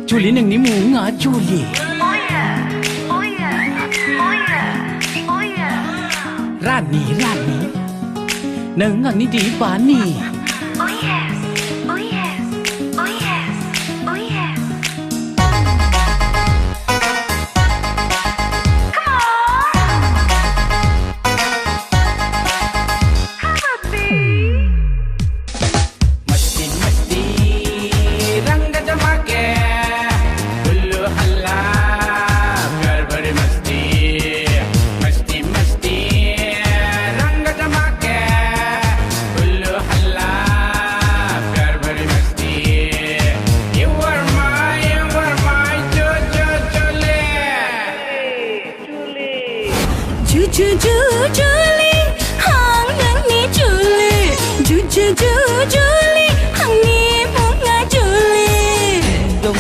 Juli nang ni munga Juli. Oh yeah, oh yeah, oh yeah, oh yeah. Rani nang ni di bani. Oh yes, oh yes, oh yes, oh yes. Come on, how about me? Masti rang jama ke ullu halla pyar bhari masti rang jama ke ullu halla pyar bhari masti. You are my Juli. Juli, hang nang ni Juli. Juli, hang ni bunga Juli. Dong